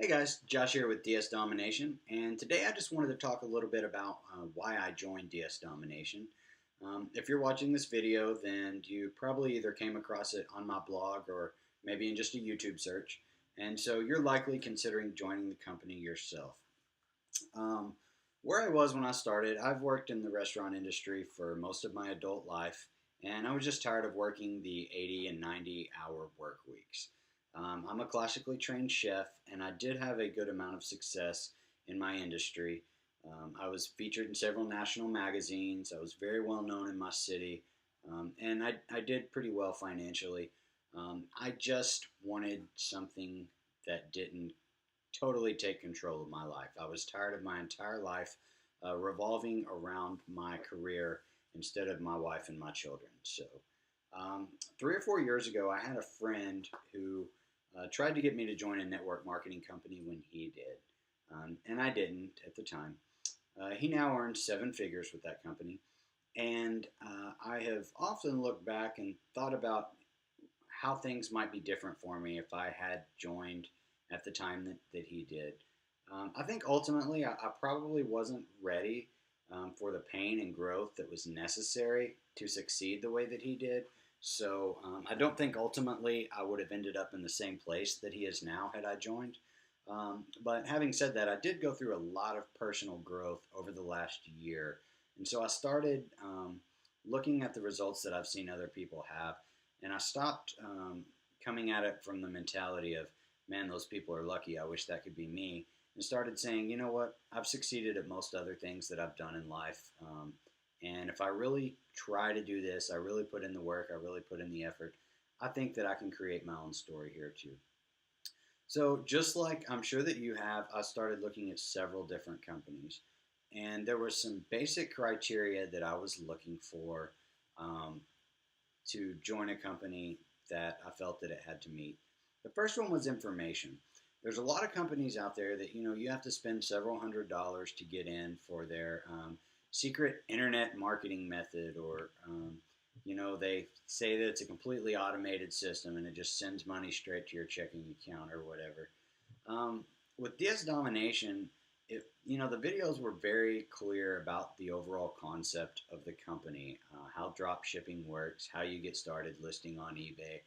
Hey guys, Josh here with DS Domination, and today I just wanted to talk a little bit about why I joined DS Domination. If you're watching this video, then you probably either came across it on my blog or maybe in just a YouTube search, and so you're likely considering joining the company yourself. Um, where I was when I started, I've worked in the restaurant industry for most of my adult life, and I was just tired of working the 80 and 90-hour work weeks. I'm a classically trained chef, and I did have a good amount of success in my industry. I was featured in several national magazines. I was very well known in my city, and I did pretty well financially. I just wanted something that didn't totally take control of my life. I was tired of my entire life revolving around my career instead of my wife and my children. So, 3 or 4 years ago, I had a friend who tried to get me to join a network marketing company when he did, and I didn't at the time. He now earns seven figures with that company, and I have often looked back and thought about how things might be different for me if I had joined at the time that he did. I think ultimately I probably wasn't ready for the pain and growth that was necessary to succeed the way that he did. So I don't think ultimately I would have ended up in the same place that he is now had I joined. But having said that, I did go through a lot of personal growth over the last year. And so I started looking at the results that I've seen other people have. And I stopped coming at it from the mentality of, man, those people are lucky. I wish that could be me. And started saying, you know what? I've succeeded at most other things that I've done in life. And if I really try to do this, I really put in the work, I really put in the effort, I think that I can create my own story here too. So, just like I'm sure that you have, I started looking at several different companies. And there were some basic criteria that I was looking for um, to join a company that I felt that it had to meet. The first one was information. There's a lot of companies out there that you have to spend several $100s to get in for their secret internet marketing method, or they say that it's a completely automated system and it just sends money straight to your checking account or whatever. With DS Domination, the videos were very clear about the overall concept of the company, how drop shipping works, how you get started listing on eBay.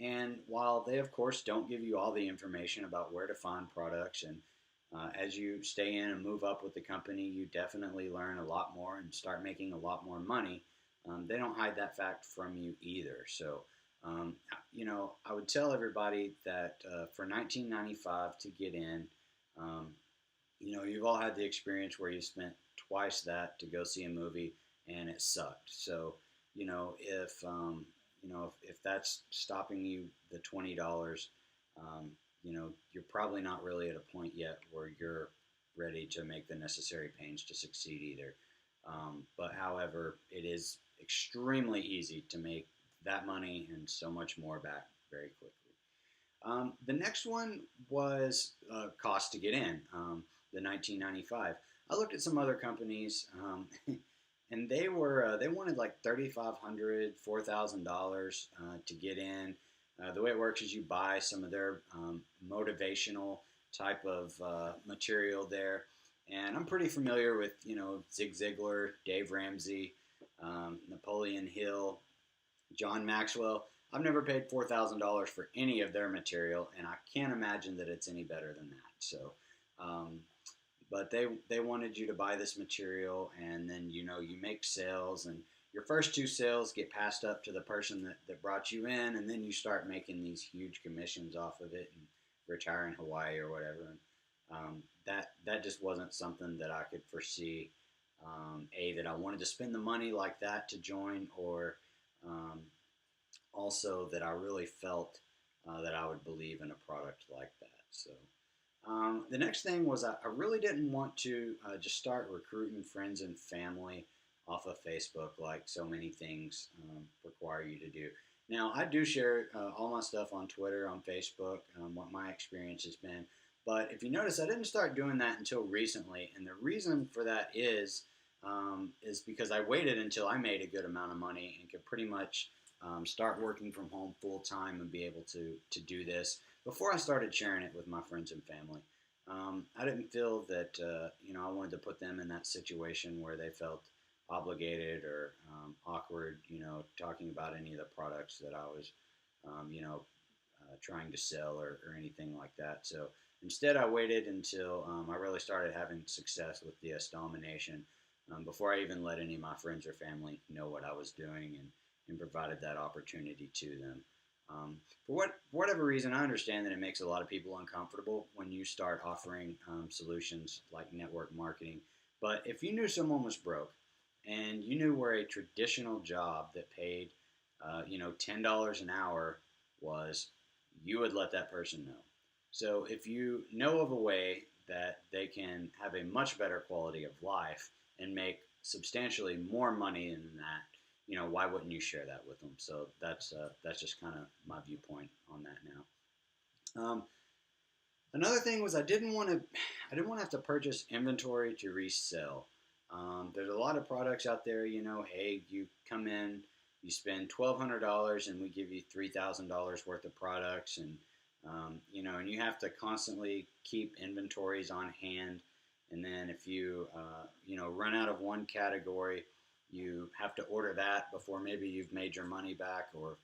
And while they, of course, don't give you all the information about where to find products, and as you stay in and move up with the company, you definitely learn a lot more and start making a lot more money. They don't hide that fact from you either. So, I would tell everybody that for $19.95 to get in, you've all had the experience where you spent twice that to go see a movie and it sucked. So, if that's stopping you the $20, you're probably not really at a point yet where you're ready to make the necessary pains to succeed either. But however, it is extremely easy to make that money and so much more back very quickly. The next one was cost to get in, the 1995. I looked at some other companies, and they wanted like $3,500, $4,000 to get in. The way it works is you buy some of their motivational type of material there, and I'm pretty familiar with Zig Ziglar, Dave Ramsey, Napoleon Hill, John Maxwell. I've never paid $4,000 for any of their material, and I can't imagine that it's any better than that. So, but they wanted you to buy this material, and then you make sales, and your first two sales get passed up to the person that brought you in, and then you start making these huge commissions off of it and retire in Hawaii or whatever. And that just wasn't something that I could foresee. That I wanted to spend the money like that to join, or also that I really felt that I would believe in a product like that. So the next thing was I really didn't want to just start recruiting friends and family off of Facebook like so many things require you to do. Now, I do share all my stuff on Twitter, on Facebook, what my experience has been. But if you notice, I didn't start doing that until recently. And the reason for that is because I waited until I made a good amount of money and could pretty much start working from home full time and be able to do this before I started sharing it with my friends and family. I didn't feel that I wanted to put them in that situation where they felt obligated or awkward, talking about any of the products that I was, trying to sell or anything like that. So instead, I waited until I really started having success with DS Domination before I even let any of my friends or family know what I was doing and provided that opportunity to them. For whatever reason, I understand that it makes a lot of people uncomfortable when you start offering solutions like network marketing. But if you knew someone was broke and you knew where a traditional job that paid, $10 an hour was, you would let that person know. So if you know of a way that they can have a much better quality of life and make substantially more money than that, why wouldn't you share that with them? So that's just kind of my viewpoint on that now. Another thing was I didn't want to have to purchase inventory to resell. There's a lot of products out there. Hey, you come in, you spend $1,200, and we give you $3,000 worth of products, and you have to constantly keep inventories on hand. And then if you run out of one category, you have to order that before maybe you've made your money back, or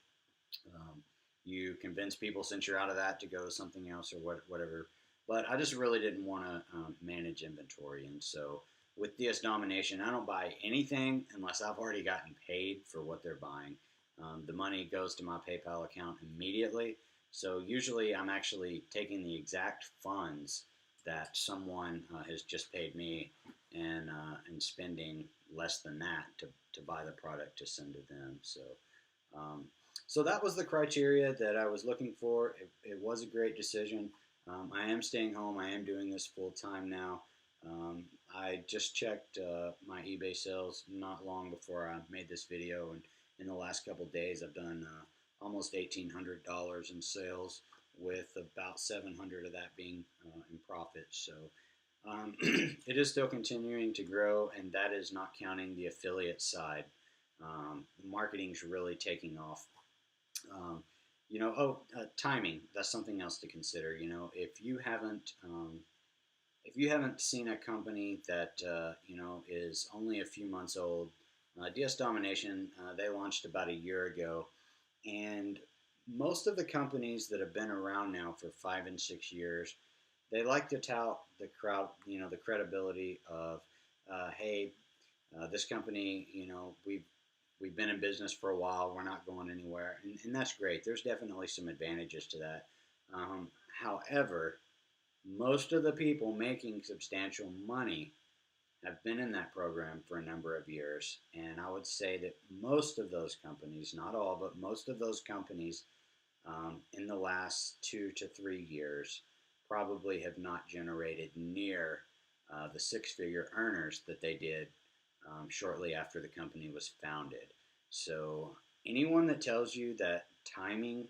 you convince people since you're out of that to go to something else or whatever. But I just really didn't want to manage inventory, and so with DS Domination, I don't buy anything unless I've already gotten paid for what they're buying. The money goes to my PayPal account immediately. So usually I'm actually taking the exact funds that someone has just paid me and spending less than that to buy the product to send to them. Um, so that was the criteria that I was looking for. It was a great decision. I am staying home. I am doing this full time now. I just checked my eBay sales not long before I made this video, and in the last couple of days, I've done almost $1,800 in sales, with about 700 of that being in profit. So it is still continuing to grow, and that is not counting the affiliate side. Marketing is really taking off. Timing. That's something else to consider. If you haven't seen a company that is only a few months old, DS Domination, they launched about a year ago, and most of the companies that have been around now for 5 and 6 years, they like to tout the crowd, the credibility of, hey, this company, we've been in business for a while, we're not going anywhere, and that's great. There's definitely some advantages to that. However, most of the people making substantial money have been in that program for a number of years, and I would say that most of those companies, not all, but most of those companies in the last 2 to 3 years probably have not generated near the six-figure earners that they did shortly after the company was founded. So anyone that tells you that timing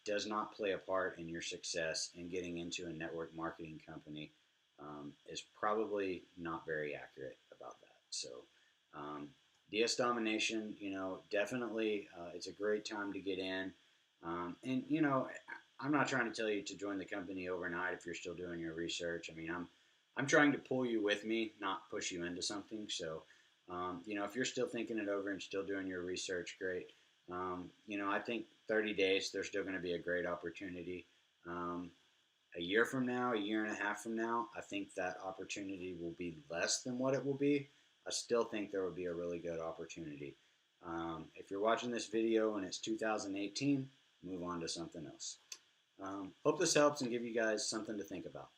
does not play a part in your success in getting into a network marketing company is probably not very accurate about that. So DS Domination, definitely it's a great time to get in. And I'm not trying to tell you to join the company overnight if you're still doing your research. I mean, I'm trying to pull you with me, not push you into something. So, if you're still thinking it over and still doing your research, great. I think 30 days, there's still going to be a great opportunity. A year from now, a year and a half from now, I think that opportunity will be less than what it will be. I still think there will be a really good opportunity. If you're watching this video and it's 2018, move on to something else. Hope this helps and give you guys something to think about.